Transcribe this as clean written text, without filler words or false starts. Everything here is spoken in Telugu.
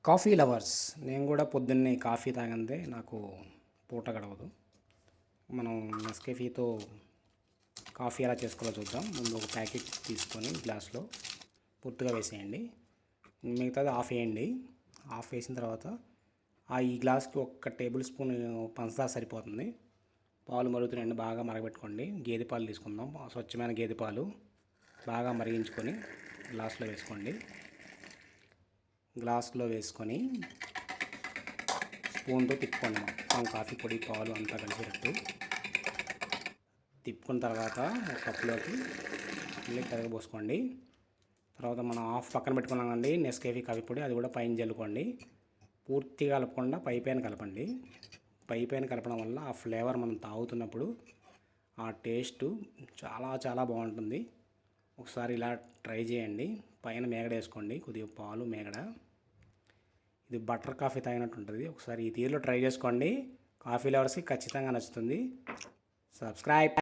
కాఫీ లవర్స్, నేను కూడా పొద్దున్నే కాఫీ తాగందే నాకు పూట గడవదు. మనం నెస్కేఫీతో కాఫీ ఎలా చేసుకోవాలో చూద్దాం. ముందు ఒక ప్యాకెట్ తీసుకొని గ్లాస్లో పూర్తిగా వేసేయండి. మిగతాది ఆఫ్ వేయండి. ఆఫ్ వేసిన తర్వాత ఈ గ్లాస్కి 1 టేబుల్ స్పూన్ పంచదార సరిపోతుంది. పాలు మరుగుతున్నాయండి, బాగా మరగబెట్టుకోండి. గేదె పాలు తీసుకుందాం, స్వచ్ఛమైన గేదె పాలు బాగా మరిగించుకొని గ్లాస్లో వేసుకొని స్పూన్తో తిప్పుకోండి. మొత్తం కాఫీ పొడి పాలు అంతా కలిసేటట్టు తిప్పుకున్న తర్వాత ఒక కప్లోకి మళ్ళీ కరగబోసుకోండి. తర్వాత మనం పక్కన పెట్టుకున్నామండి నెస్కేఫీ కాఫీ పొడి, అది కూడా పైన జల్లుకోండి. పూర్తిగా కలపకుండా పైపైన కలపండి. పైపైన కలపడం వల్ల ఆ ఫ్లేవర్ మనం తాగుతున్నప్పుడు ఆ టేస్ట్ చాలా చాలా బాగుంటుంది. ఒకసారి ఇలా ట్రై చేయండి. పైన మేగడ వేసుకోండి, కొద్దిగా పాలు మేగడ. ఇది బటర్ కాఫీ తాగినట్టు ఉంటుంది. ఒకసారి ఈ తీరులో ట్రై చేసుకోండి. కాఫీ లవర్స్కి ఖచ్చితంగా నచ్చుతుంది. సబ్స్క్రైబ్.